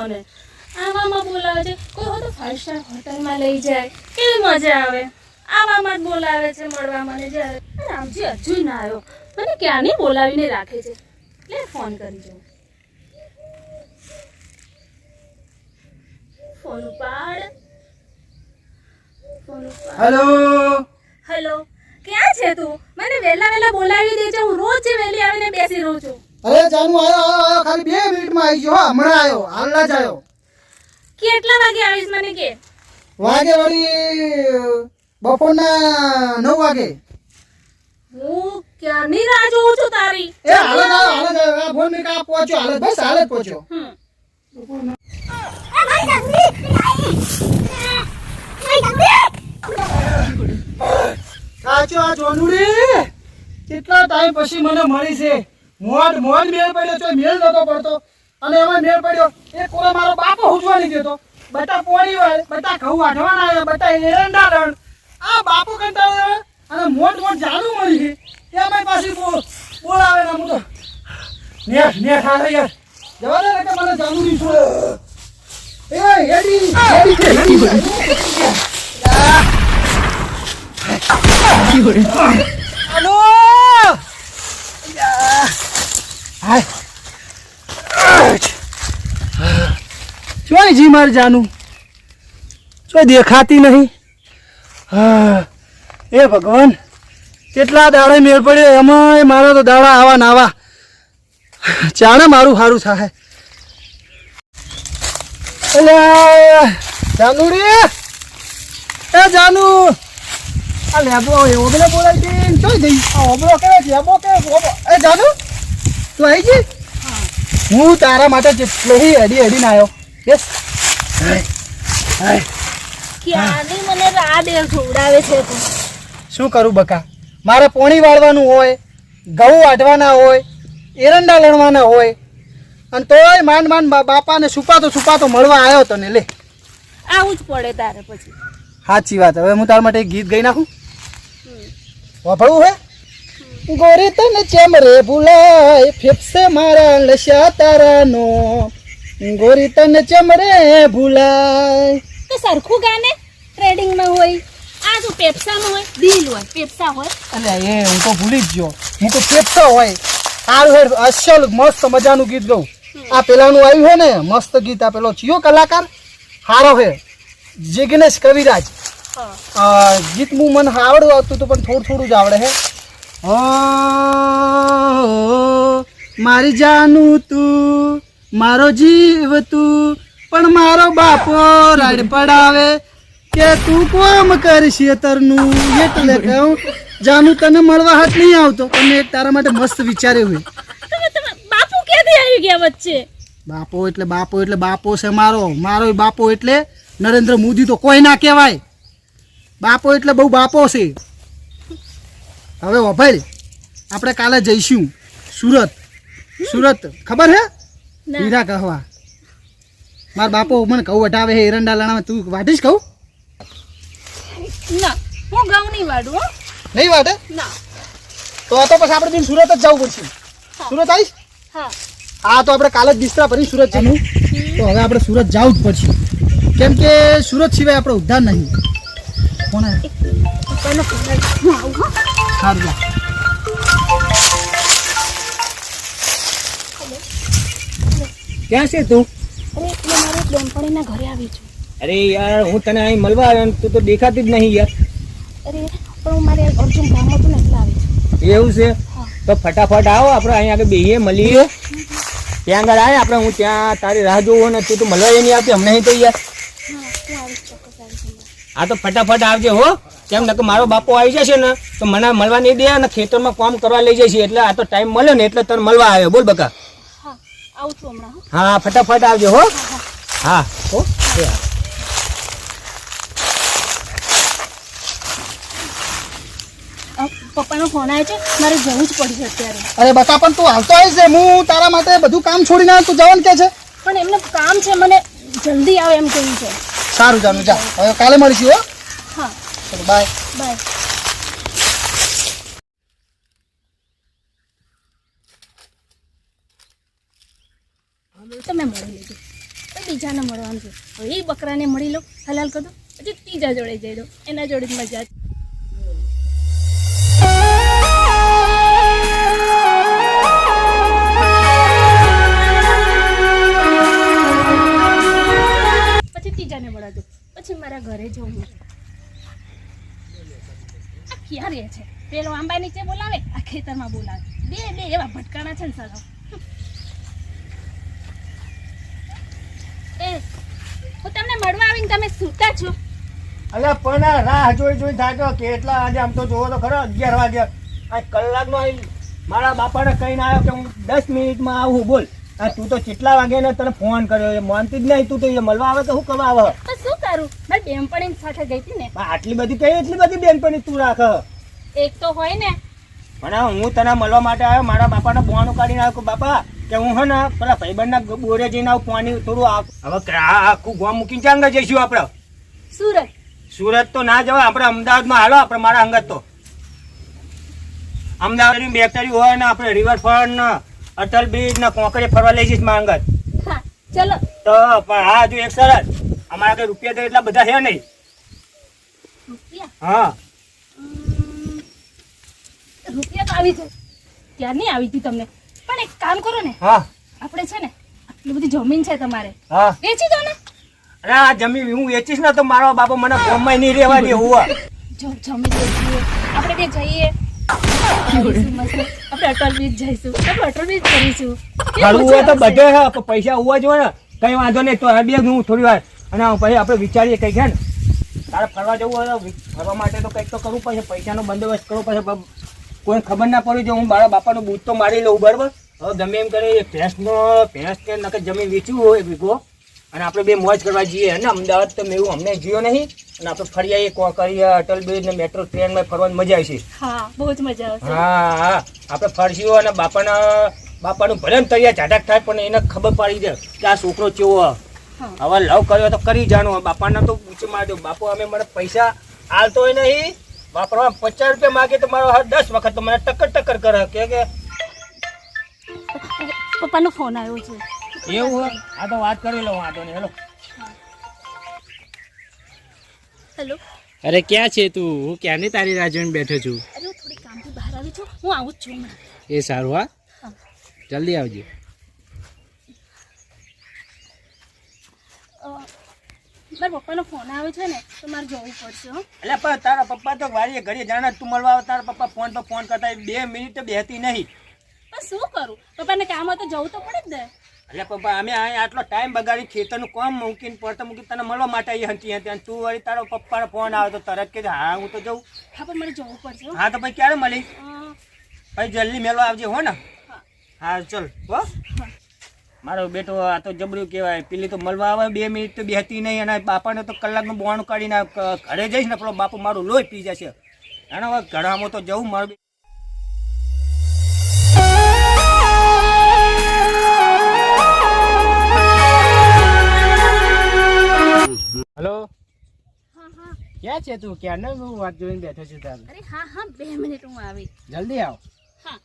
મને આવામાં બોલાવે છે કોઈ હોય તો 5 સ્ટાર હોટલમાં લઈ જાય કેવી મજા આવે આવામાં જ બોલાવે છે મળવા મને જ્યારે રામજી હજુ ના આવ્યો મને ક્યાંની બોલાવીને રાખે છે લે ફોન કરી દઉં ફોન ઉપાડ હેલો હેલો ક્યાં છે તું મને વહેલા બોલાવી દેજે હું રોજ જે વહેલી આવીને બેસી રહું છું અરે જાનુ આયો ખાલી 2 મિનિટમાં આવી ગયો હા હમણાં આવ્યો હાલના જ આવ્યો કેટલા વાગે આવીશ મને કે વાગે વળી બપોરના 9 વાગે હું ક્યાંની રાહ જોઉં છું તારી એ હાલ જ આવ્યો ફોન મેં કા પહોંચ્યો હાલ બસ હાલ જ પહોંચ્યો કાચો આ જોનુડી કેટલા ટાઈમ પછી મને મળી છે મોડ મેળ પડ્યો છે મેળ નતો પડતો અને એમાં મેળ પડ્યો એ કોરે મારો બાપો હુજવાની દેતો બટા પોણી વાળ બટા ઘઉં વાઢવાના આવે બટા એરંડા રણ આ બાપો કંટાળો આવે અને મોટ જાડું મળી છે એમાં પાછી બોલાવે ને હું તો ને ખાલે યાર જવા દે કે મને જાણું નહીં છોડે એ હેડી હેલો હાય જોઈ જી માર જાનું જો દેખાતી નહીં એ ભગવાન કેટલા દાડે મેળ પડ્યો એમાં મારા તો દાડા આવા નાવા ચાણે મારું સારું થાય એટલે જાનુડી એ જાનુ આ લેબો એવો પેલો બોલાવી દે જોઈ દઈ આ ઓબળો કેવો છે લેબો કે એ જાનુ તું આવી ગઈ હું તારા માટે જેટલો હેડી આવ્યો યસ ક્યાંની મને રાહ જોડાવે છે તું શું કરું બકા મારે પોણી વાળવાનું હોય ઘઉં વાઢવાના હોય એરંડા લણવાના હોય અને તોય માંડ બાપાને છુપાતો મળવા આવ્યો તો ને લે આવું જ પડે તારે પછી સાચી વાત હવે હું તારા માટે એક ગીત ગાઈ નાખું વાપરવું હે ગોરી તને ચમરે ભૂલાય ફેફસે મારા લસ્યા તારાનો ગોરી તને ચમરે ભૂલાય તો સરખું ગાને ટ્રેડિંગમાં હોય આ જો પેપ્સામાં હોય દિલ હોય પેપ્સા હોય અલે એ હું તો ભૂલી જ ગયો હું તો પેપ્સો હોય સારું હેડ અસલ મસ્ત મજાનું ગીત ગાઉં આ પેલાનું આવ્યું હે ને મસ્ત ગીત આ પેલો ચિયો કલાકાર હારો હે જિગ્નેશ કવિરાજ ગીત હું મને આવડતું આવતું હતું પણ થોડું જ આવડે હે મારી જાનું તું મારો જીવ તું પણ મારો બાપો રાડ પડાવે કે તું કોમ કરશે તરનું એટલે કહું જાનું તને મળવા હાથ નહીં આવતો પણ એક તારા માટે મસ્ત વિચાર્યું હોય બાપુ ક્યાંથી આવી ગયા વચ્ચે બાપો એટલે બાપો છે મારો બાપો એટલે નરેન્દ્ર મોદી તો કોઈ ના કહેવાય બાપો એટલે બહુ બાપો છે હવે વભાઈ આપણે કાલે જઈશું સુરત ખબર હે હીરા કહવા મારા બાપો મને કહું વટાવે હે એરંડા લણાવે તું વાટીશ કહું ના હું ગાઉં નહીં વાડું હો નહીં વાટે ના તો પછી આપણે દિન સુરત જ જવું પડશે સુરત આવીશ હા તો આપણે કાલે જ બિસ્તરા ભરી સુરત જવું તો હવે આપણે સુરત જવું જ પડશે કેમ કે સુરત સિવાય આપણે ઉદ્ધાર નહીં કોણ સારું જા ક્યાં છે તું અરે એટલે મારે બેનપણીના ઘરે આવી છું અરે યાર હું તને અહીં મળવા આવ્યો તું તો દેખાતી જ નહીં યાર અરે પણ મારે અર્જુન કામ હતું ને એટલે આવી છું એવું છે તો ફટાફટ આવો આપણે અહીં આગળ બેહીએ મળીએ ત્યાં આગળ આવે આપણે હું ત્યાં તારી રાહ જોઉં ને તું તો મળવા નહીં આવતી અમને અહીં તો યાર હા તો ફટાફટ આવજે હો કેમ ને કે મારો બાપો આવી જશે ને તો મને મળવા નહીં દે અને ખેતરમાં કામ કરવા લઈ જશે એટલે આ તો ટાઈમ મળ્યો ને એટલે તને મળવા આવ્યો બોલ બકા આવું છું હમણાં હા ફટાફટ આવજો હો હા હો પપ્પાનો ફોન આવ્યો છે મારે જવું જ પડશે અત્યારે અરે બકા પણ તું આવતો આવીશ છે હું તારા માટે બધું કામ છોડીને તું જવાનું કે છે પણ એમને કામ છે મને જલ્દી આવે એમ કહ્યું છે સારું જાનું જા હવે કાલે મળીશું હો હા ચલો બાય બાય તમે મળી લેજો બીજી જવાનું છે. હવે એ બકરાને મળી લો, હલાલ કરી દો, પછી ત્રીજા જોડે જઈ દો, એના જોડે જ મજા છે. પછી ત્રીજાને મળવા દો, પછી મારા ઘરે જવું. આ ક્યાં રહે છે? પેલો આંબા નીચે બોલાવે, આ ખેતરમાં બોલાવે, બે એવા ભટકાણા છે ને સાલા. એ હું તમને મળવા આવીને તમે સૂતા છો? અલ્યા પણ આ રાહ જોઈ થાક્યો કેટલા આજે આમ તો જોવો તો ખરો 11 વાગે આ કલાકનો મારા બાપાને કહીને આવ્યો કે હું 10 મિનિટમાં આવું. બોલ આ તું તો કેટલા વાગે ને તને ફોન કર્યો એ માનતી જ નહીં. તું તો એ મળવા આવે કે શું કરવા આવે? તો શું કરું, મારી બેનપણી સાથે ગઈ હતી ને. આટલી બધી કઈ એટલી બધી બેનપણી તું રાખ? એક તો હોય ને. પણ હું તને મળવા માટે આવ્યો, મારા બાપાને બોવાનું કાઢીને આવ્યો કે બાપા કે હું હે ને પેલા ભાઈબંધના બોરે જઈને આવું પાણી થોડું. હવે આખું ગામ મૂકીને ચાંગા જઈશું આપણે? સુરત. સુરત તો ના જવાય, આપણે અમદાવાદમાં હાલો. આપણે મારા અંગત તો અમદાવાદ બેકરી હોય ને આપણે રિવરફ્રન્ટ ને અટલ બ્રિજ ને કોંકરે ફરવા લઈ જઈશ મારા અંગત. હા ચલો. તો પણ હા જો એક શરત, અમારા કઈ રૂપિયા તો એટલા બધા છે નહીં. રૂપિયા? હા રૂપિયા તો આવી છે, ક્યારની આવી હતી તમને. પણ એક કામ કરો ને, હા આપણે છે ને આટલી બધી જમીન છે તમારે, હા વેચી દો ને. અરે આ જમીન હું વેચીશ ને તો મારો બાપો મને ગામમાં નહીં રહેવા દે. હોવા જો જમીન વેચીએ, આપણે બે જઈએ, આપણે અટલ બ્રિજ જઈશું, આપણે અટલ બ્રિજ કરીશું. કરવું હોય તો બધે હે, પણ પૈસા હોવા જોઈએ ને. કઈ વાંધો નહીં, તો બે હું થોડી વાર અને પછી આપણે વિચારીએ કઈ છે ને. તારે ફરવા જવું હોય તો ફરવા માટે તો કંઈક તો કરવું પડશે, પૈસાનો બંદોબસ્ત કરવો પડશે. કોઈ ખબર ના પડી જો હું મારા બાપાનો બૂટ તો મારી લઉં બરાબર. હવે ગમે એમ કરે ભેંસ કે નકર જમીન વેચવું હોય ભીગો અને આપણે બે મોજ કરવા જઈએ અને અમદાવાદ તો મેં અમને જીયો નહીં અને આપણે ફરી આવીએ કરીએ અટલ બ્રિજ ને મેટ્રો ટ્રેનમાં ફરવાની મજા આવશે. હા બહુ જ મજા આવશે. હા આપણે ફરશું અને બાપાનું ભલે તૈયાર ઝાટક થાય પણ એને ખબર પડી જાય કે આ છોકરો કેવો. હવે લવ કર્યો તો કરી જાણો. બાપાને તો પૂછી મારજો, બાપુ અમે મને પૈસા હાલતો હોય નહીં, વાપરવા 50 રૂપિયા માગે તો મારો 10 વખત તો મને ટક્કર કરે કે પપ્પાનો ફોન આવ્યો છે. એવું હોય? આ તો વાત કરી લઉં. વાંધો નહીં. હેલો. હેલો. અરે ક્યાં છે તું? હું ક્યાંની તારી રાહ જોઈને બેઠો છું. અરે હું થોડી કામથી બહાર આવી છું, હું આવું જ છું. એ સારું. હા હા. જલ્દી આવજો. મારા પપ્પાનો ફોન આવે છે ને તો મારે જવું પડશે. હો એટલે પણ તારા પપ્પા તો વાડીએ ઘડીએ જાણે તું મળવા આવે. તારા પપ્પા ફોન પર ફોન કરતા 2 મિનિટ તો બેહતી નહીં. પણ શું કરું, પપ્પાને કામ હોય તો જવું તો પડે જ ને. એટલે પપ્પા અમે અહીંયા આટલો ટાઈમ બગાડી ખેતરનું કામ મૂકીને પડતા મૂકીને તને મળવા માટે આવી હતી અને તું વળી તારો પપ્પાનો ફોન આવે તો તરત કે હા હું તો જઉં. હા પણ મારે જવું પડશે. હો. હા તો ભાઈ ક્યારે મળી? ભાઈ જલ્દી મેળવા આવજે હો ને. હા. હા ચલ હો. મારો બેટો આ તો જબરું કહેવાય. પેલી તો મળવા આવે 2 મિનિટ તો બેહતી નહીં અને બાપાને તો કલાકનું બોવાનું કાઢીને ઘરે જઈશ ને પેલો બાપુ મારું લોહી પી જશે. અને હવે ઘણામાં તો જવું મારું. હલો. હા હા. ક્યાં છે તું? ક્યારનો હું વાત જોઈને બેઠો છું તારે. અરે હા હા 2 મિનિટ હું આવી. જલ્દી આવ. હા.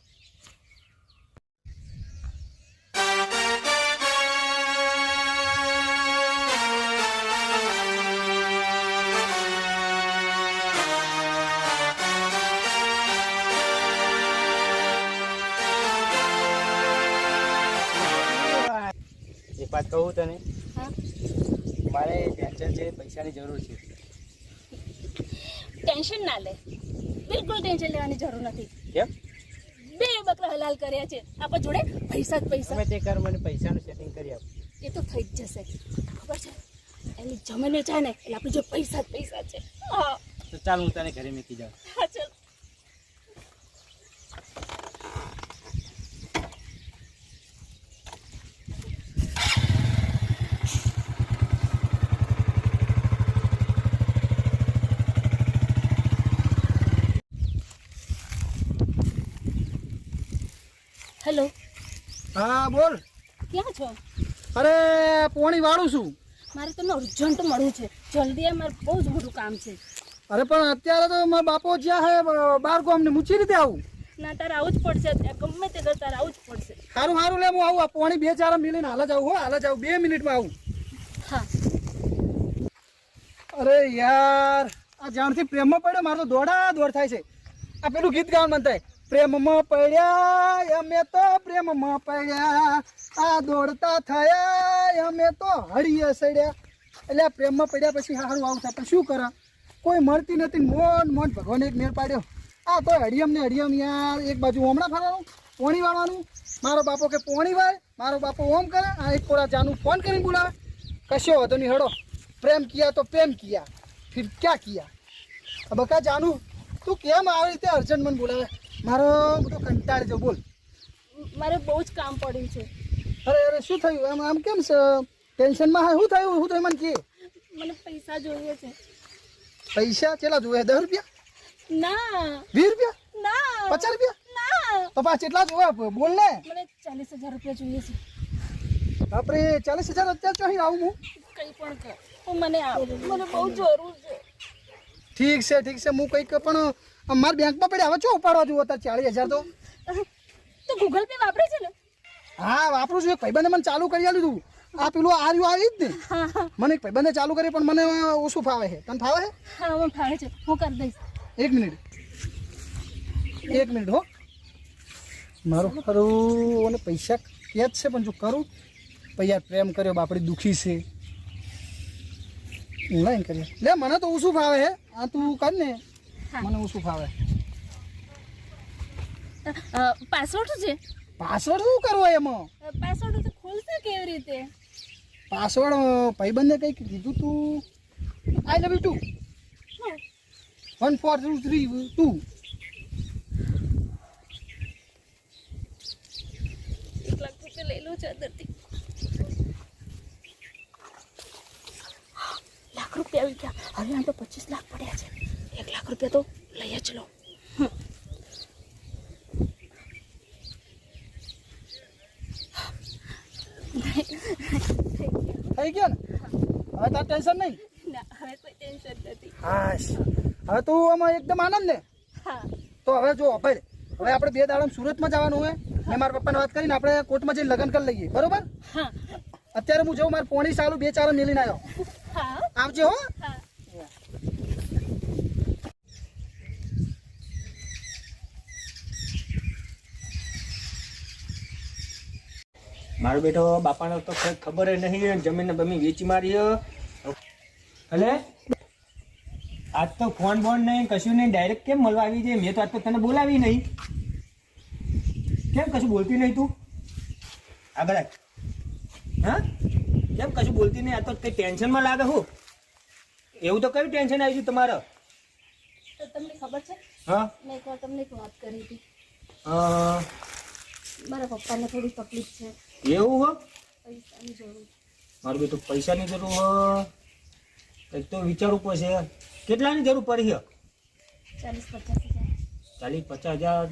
એક વાત કહું તને, હા. મારે ટેન્શન છે, પૈસાની જરૂર છે. ટેન્શન ના લે, બિલકુલ ટેન્શન લેવાની જરૂર નથી. કેમ? 2 બકરા હલાલ કર્યા છે, આપણા જોડે પૈસા જ પૈસા. તમે તે કર, મને પૈસાનું સેટિંગ કરી આપ. એ તો થઈ જ જશે. ખબર છે એની જમીને જાય ને એટલે આપણે જો પૈસા જ પૈસા છે. હા તો ચાલ હું તને ઘરે મૂકી જાઉં. હા ચાલ. હેલો. હા બોલ. ક્યાં છો? અરે પોણી વાળું છું. મારે તમને અર્જન્ટ મળવું છે, જલ્દી મારે બહુ જ મોટું કામ છે. અરે પણ અત્યારે તો મારા બાપો જ્યાં હે બાર ગામને મૂચી રીતે આવું? ના તારે આવું જ પડશે, ગમે તે કર તારે આવું જ પડશે. સારું સારું લે હું આવું. આ પોણી 2-4 મિનિટ હાલ જ આવું. હો હાલ જ આવું, 2 મિનિટમાં આવું. હા અરે યાર આ જાણથી પ્રેમમાં પડ્યો મારો તો દોડા દોડ થાય છે. આ પેલું ગીત ગાવાનું મન થાય, પ્રેમમાં પડ્યા અમે તો પ્રેમમાં પડ્યા, આ દોડતા થયા અમે તો હળીએ સડ્યા. એટલે આ પ્રેમમાં પડ્યા પછી સારું આવું થાય પણ શું કરા, કોઈ મળતી નથી. મોન મોન ભગવાને એક મેળ પાડ્યો. આ તો હડિયમ ને હડિયમ યાર, એક બાજુ હમણાં ફરવાનું પોણી વાળવાનું. મારો બાપો કે પોણી વાય, મારો બાપો ઓમ કરે. આ એક કોડા જાનું ફોન કરીને બોલાવે. કશો હતો નહીં, હડો પ્રેમ કિયા તો પ્રેમ કિયા, ફિર ક્યાં કિયા. अब बका जानू તું કેમ આવી રીતે અર્જન્ટ મને બોલાવે? મારો બધો કંટાળી જો. બોલ. મારે બહુ જ કામ પડ્યું છે. અરે અરે શું થયું? આમ આમ કેમ છે ટેન્શનમાં? શું થયું? શું થયું મને કે. મને પૈસા જોઈએ છે. પૈસા કેટલા જોઈએ? 10 રૂપિયા? ના 20 રૂપિયા? ના 50 રૂપિયા? ના, પપ્પા કેટલા જોઈએ? બોલ ને. મને 40,000 રૂપિયા જોઈએ છે. આપણે 40,000 અત્યારે ચોહી આવું હું? કંઈ પણ કર, હું મને આપ, મને બહુ જરૂર છે. ઠીક છે ઠીક છે, હું કંઈક પણ મારા બેંકમાં પડ્યા. હવે શું ઉપાડવા જુઓ અત્યારે 40,000 તો ગૂગલ પે વાપરે છે ને? હા વાપરું છું. એક ભાઈબંધે મને ચાલુ કરી આલ્યું હતું. આ પેલું આર્યું આવી જ ને, મને એક ભાઈબંધે ચાલુ કરી પણ મને ઓછું ફાવે છે. તને ફાવે છે? હા મને ફાવે છે, હું કરી દઈશ. 1 મિનિટ 1 મિનિટ હો. મારું ખરું અને પૈસા કે જ છે પણ જો કરું પછી યાર પ્રેમ કર્યો બાપડી દુઃખી છે. ઓનલાઈન કરીએ લે. મને તો ઓછું ફાવે છે. આ તું કર ને, મને ઓછું ફાવે. પાસવર્ડ શું છે? પાસવર્ડ શું કરવો એમાં? પાસવર્ડ તો ખોલશે કેવી રીતે? પાસવર્ડ ભાઈબંધે કંઈક કીધું તું. આઈ લવ યુ 2 1 4 2 3 2. 1 લાખ રૂપિયા લઈ લો છે અંદરથી. લાખ રૂપિયા આવી ગયા. હવે આમ તો 25 લાખ પડ્યા છે. 1 લાખ રૂપિયા તો લઈ જ લો. થઈ ગયા ને? હવે તાર ટેન્શન નહીં. ના હવે કોઈ ટેન્શન નથી. હાશ હવે તું આમાં એકદમ આનંદ ને. હા તો હવે જો ભાઈ, હવે આપણે 2 દાડામાં સુરતમાં જવાનું હોય. મેં મારા પપ્પાને વાત કરીને આપણે કોર્ટમાં જઈને લગ્ન કરી લઈએ, બરોબર? હા અત્યારે હું જઉં, મારે પોણી સાલું 2-4 મેલીને આવ્યો. હા આવજે હો. હા. મારો બેટો બાપાને તો કંઈ ખબર જ નહીં, જમીન બમી વેચી મારી. એટલે આજ તો ફોન બોન નહીં, કશું નહીં, ડાયરેક્ટ કેમ મળવા આવી જાય? મેં તો આજ તો તને બોલાવી નહીં. કેમ કશું બોલતી નહીં તું? આગળ આવ. હા કેમ કશું બોલતી નહીં? આ તો કંઈ ટેન્શનમાં લાગે હું? એવું તો કયું ટેન્શન આવી ગયું તમારે? તો તમને ખબર છે, હા મેં એકવાર તમને એક વાત કરી હતી. અ, મારા પપ્પાને થોડી તકલીફ છે, એવું હો? પૈસાની જરૂર. મારું બેટું પૈસાની જરૂર હોય કંઈક તો વિચારવું પડશે. કેટલાની જરૂર પડી છે? 40-50 હજાર. 40-50 હજાર.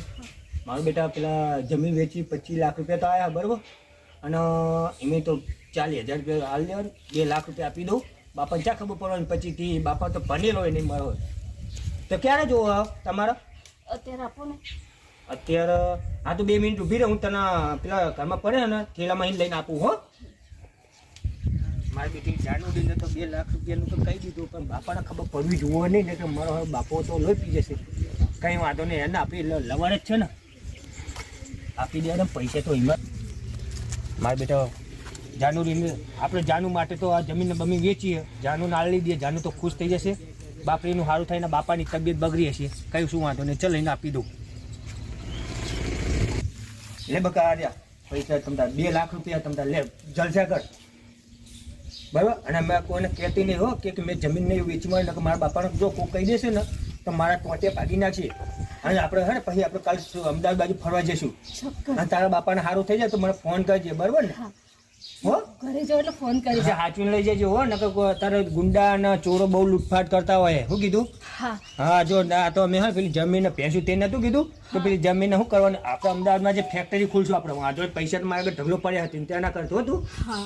મારું બેટા પેલા જમીન વેચી 25 લાખ રૂપિયા તો આવ્યા, બરાબર? અને એમે તો 40,000 રૂપિયા હાલ દેવાનું, 2 લાખ રૂપિયા આપી દઉં. બાપાને ક્યાં ખબર પડવાની? પછીથી બાપા તો ભણેલો હોય નહીં મારો. તો ક્યારે જોવો તમારે? અત્યારે આપો ને. અત્યારે હા તો 2 મિનિટ ઊભી રહે, હું તને પેલા ઘરમાં પડે ને થેલામાં એને લઈને આપું હો. મારી બેટી જાનુડીને તો 2 લાખ રૂપિયાનું તો કહી દીધું, પણ બાપાને ખબર પડવી જોવો નહીં ને કે મારો હવે બાપો તો લોહી પી જશે. કંઈ વાંધો નહીં, એને આપી લવાડ જ છે ને, આપી દે ને પૈસા તો હિંમત. મારા બેટા જાનુડીને આપણે જાનુ માટે તો આ જમીનને બમી વેચીએ, જાનુ નાળ લઈ દઈએ, જાનુ તો ખુશ થઈ જશે. બાપરીનું સારું થાય ને બાપાની તબિયત બગડી હશે, કઈ શું વાંધો નહીં, ચલ એને આપી દઉં. લે બકા આર્યા પૈસા તમતા 2 લાખ રૂપિયા તમતા લે, જલસા કર, બરાબર? અને મેં કોઈને કહેતી નહીં હો કે મેં જમીન નહીં વેચી મારી, ને મારા બાપાને જો કોઈ કહી દેશે ને તો મારા ટોટે ભાગી નાખીએ. અને આપણે હે ને પછી આપણે કાલ અમદાવાદ બાજુ ફરવા જઈશું. અને તારા બાપાને સારું થઈ જાય તો મને ફોન કરજે, બરાબર ને? હો ઘરે જાઓ એટલે ફોન કરી. હાચવીને લઈ જજો હો, નકર તારે ગુંડા અને ચોરો બહુ લૂંટફાટ કરતા હોય. શું કીધું? હા હા જો આ તો અમે હા પેલી જમીન ભેંસું તે નતું કીધું તો પેલી જમીન શું કરવાનું? આપણે અમદાવાદમાં જે ફેક્ટરી ખોલશું આપણે, વાંધો પૈસા તો મારા આગળ ઢગલો પડ્યા હતી ત્યાં ના કરતું હતું. હા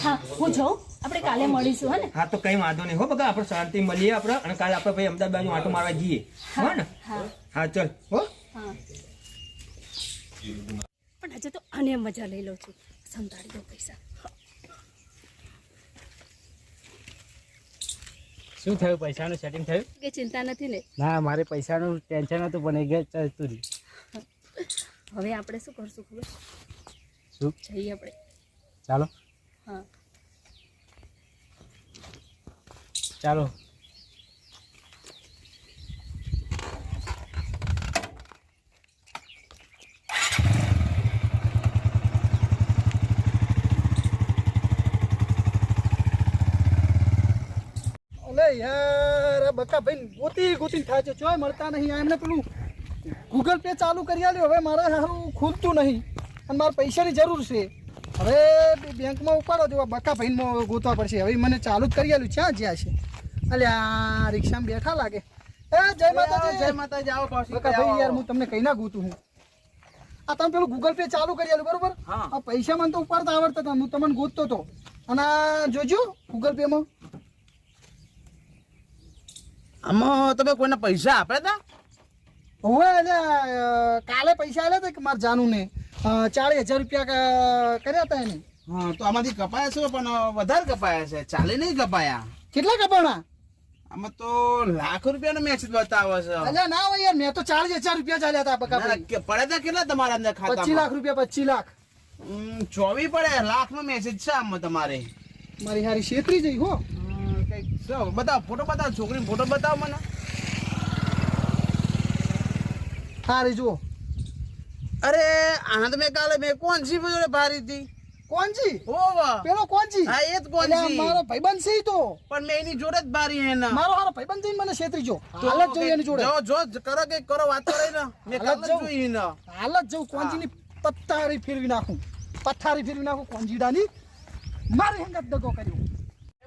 હા હું જાઉં, આપણે કાલે મળીશું હે ને? હા તો કઈ વાંધો નહીં હો બકા, આપણે શાંતિ મળીએ આપણે, અને કાલે આપણે ભાઈ અમદાવાદ બાજુ આંટો મારવા જઈએ, હો ને? હા હા ચલ હો. હા પણ આજે તો આને મજા લઈ લઉં છું, સંતાડી દો પૈસા. શું થયું, પૈસાનું સેટિંગ થયું? કે ચિંતા નથી ને? ના, મારે પૈસાનું ટેન્શન હતું પણ એ ગયા ચાલતું રહ્યું. હવે આપણે શું કરશું ખબર? શું? જઈએ આપણે. ચાલો હા, ચાલો. અલે યાર આ બકા ભાઈ ગોતી થાય છે ચોય મળતા નહીં. આ એમને પેલું ગૂગલ પે ચાલુ કરી આલ્યું, હવે મારે સારું ખુલતું નહીં અને મારે પૈસાની જરૂર છે. હવે બેંકમાં ઉપાડો જો બકા ભાઈને ગોતવા પડશે. હવે મને ચાલુ જ કરી આલ્યું, ક્યાં જ્યાં છે? અલે આ રિક્ષામાં બેઠા લાગે. એ જય માતાજી. જય માતાજી. આવો પાછી. બકા ભાઈ યાર હું તમને કઈ ના ગોતું હું. આ તમે પેલું ગૂગલ પે ચાલુ કરી આલ્યું બરોબર? હા. આ પૈસા મને તો ઉપાડતા આવડતા હતા, હું તમને ગોતતો હતો. અને આ જોજો ગૂગલ પેમાં આમાં તમે કોઈને પૈસા આપ્યા હતા? હવે એટલે કાલે પૈસા આલ્યા હતા કે મારે જાનું ને 40,000 રૂપિયા કર્યા હતા એને. હા, તો આમાંથી કપાયા છે પણ વધારે કપાયા છે, 40 નહીં કપાયા. કેટલા કપાણા? આમાં તો લાખ રૂપિયાનો મેસેજ બતાવે છે. અલ્યા ના હોય યાર, મેં તો 40,000 રૂપિયા ચાલ્યા હતા બકા ના, ભાઈ. પડ્યા હતા કેટલા તમારા અંદર 25 ખાતામાં? લાખ રૂપિયા, 25 લાખ. 24 પડે, લાખનો મેસેજ છે આમાં તમારે. મારી હારી છેતરી જઈ હો. કંઈક છે. બતાવો, ફોટો બતાવો, છોકરીનો ફોટો બતાવો મને. હારી જુઓ. અરે આના તો મેં કાલે મેં કોણસી જોડે ભારી હતી. કોણજી? ઓ વાહ, પેલો કોણજી? હા એ જ અલ્યા, કોણસી. મારો ભાઈબંધ છે ઈ તો. પણ મેં એની જોડે જ ભારી હે ને. મારો હારો ભાઈબંધ જઈને મને છેતરી જો. હાલ જ જવું એની જોડે. જો કરો કઈક કરો, વાત કરો ને. મેં હાલ જ કાલે જવું. જોઈ ને. હાલ જ જવું. કોણજીની પથારી ફેરવી નાખું. પથારી ફેરવી નાખું કોણજીડાની. મારી હંગત દગો કર્યો.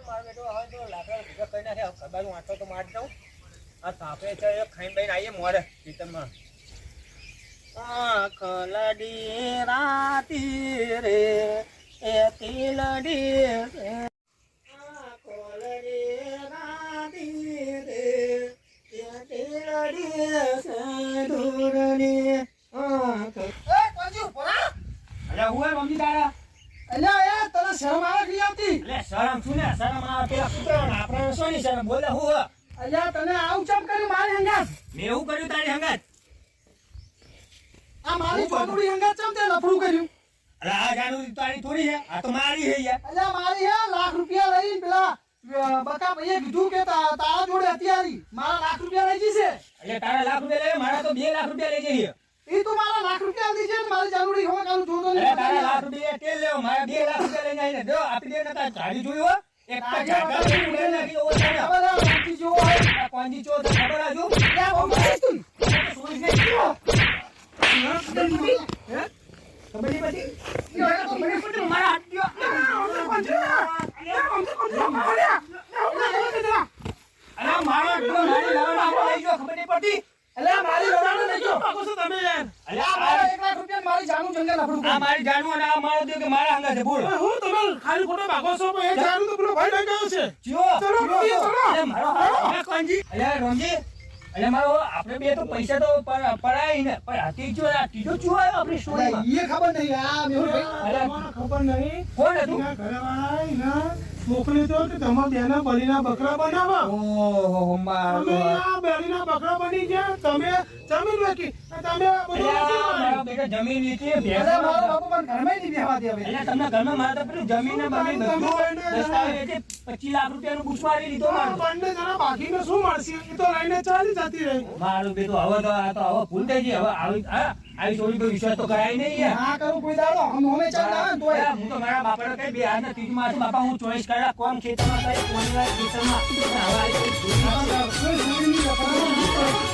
મારો બેટો હવે તો લાકડા ભેગા કરી નાખે, કબાનું આટો તો મારી દઉં. આ સાપે છે એ ખાઈને બેન આવીએ મોડે ખેતરમાં. આંખ લડી રાતી રે એ તિલડી રે. આંખ લડી રાતી રે એ તિલડી છે ધૂળની આંખ. એ કોણજી ઉભો રહો. અલ્યા હું મમ્મી તારા. અલ્યા એ તને શરમ આવે કે નહીં આવતી? એટલે શરમ શું ને શરમ આવે પેલા કૂતરાને આપણે શોની શરમ બોલે હું હે? અલ્યા તને આવું ચમ કર્યું મારી હંગાત? મેં એવું કર્યું તારી હંગાત? આ મારી ચોનુડી હંગાત ચમ તે લફડું કર્યું? અરે આ જાનું તારી થોડી છે, આ તો મારી છે યાર. અલ્યા મારી હે લાખ રૂપિયા લઈને પેલા બકા ભાઈએ કીધું કે તારા જોડે હથિયારી મારા લાખ રૂપિયા લઈ જશે. એટલે તારા લાખ રૂપિયા લે, મારા તો 2 લાખ રૂપિયા લઈ જઈએ. એ તો મારા લાખ રૂપિયા લઈ છે ને મારી જાનુડી હવે કાલું જોતો અરે તારા નહીં. લાખ રૂપિયા તેલ લેવો, મારા 2 લાખ રૂપિયા લઈને આવીને દો આપી દે. નતા ગાડી જોયું હો? એક તો ઝાકા લઈને ઉડે નાખી ઓવો તને. ખબર હે, વાંચી જેવો હોય. આ કોંજી ચો તો ખબર આજુ અલ્યા બહુ મારીશ તું. સોરી ગઈ ગયો. ખબર નહીં પડી? યો, એ તો મને પડી મારા હાથ ગયો. અરે મારો એટલો નાની લાવવાનો આપણે લઈ ગયો, ખબર નહીં પડતી? અલ્યા મારી લડાને લઈ ગયો. તમે યાર. અરે આ મારા 1 લાખ રૂપિયા મારી જાનું જંગલ લફડું આ કર્યું. મારી જાણવું અને આ મારો દે કે મારા હંગા છે બોલ. હું તમે ખાલી ખોટો ભાગો છો પણ એ જાણું તો પેલો ભાઈ લઈ ગયો છે. ચિયો ચલો, ચલો. અરે મારો હાથ કોંજી. અરે રોમજી, અરે મારો આપણે બે તો પૈસા તો પડાય ને પણ હાથી જો આ ત્રીજો ચુઓ આવ્યો આપણી સ્ટોરીમાં. એ ખબર નહીં આ મેહુલભાઈ. અરે મને ખબર નહીં. કોણ હતું? એના ઘરવાળા એના મોકલી દો કે તમારા બેના બલીના બકરા બનાવો. ઓહો મારો તમે આ બલીના બકરા બની ગયા, તમે જમીન વેચી અને તમે બધું અરે વેચી મારો બેટો જમીન વેચી અરે ભેંસ મારો બાપુ પણ ઘરમાં નહીં બેહવા દે હવે. એટલે તમને ઘરમાં મારા તો પેલું જમીન ને બમીન બધું દસ્તાવેજ વેચી 25 લાખ રૂપિયાનું બુશવારી લીધો આ મારો. બંને જણા બાકીને શું મળશે એ તો લઈને ચાલી જતી રહી. મારું બેટું હવે તો આ તો હવે ભૂલ થઈ ગઈ. હવે આવી ચોરી પર વિશ્વાસ તો કરાય નહીં યાર. ના કરું કોઈ દાડો હમ હોમે ચાલ ના આવે ને તોય. હું તો મારા બાપાને કઈ બે હાથના ત્રીજમાં હાથે બાપા હું ચોઈસ કરા કોમ ખેતરમાં કઈ કોની વાર ખેતરમાં હવે આ કોઈ ચોરી નથી. કોઈ ચોરી નહીં કરતા.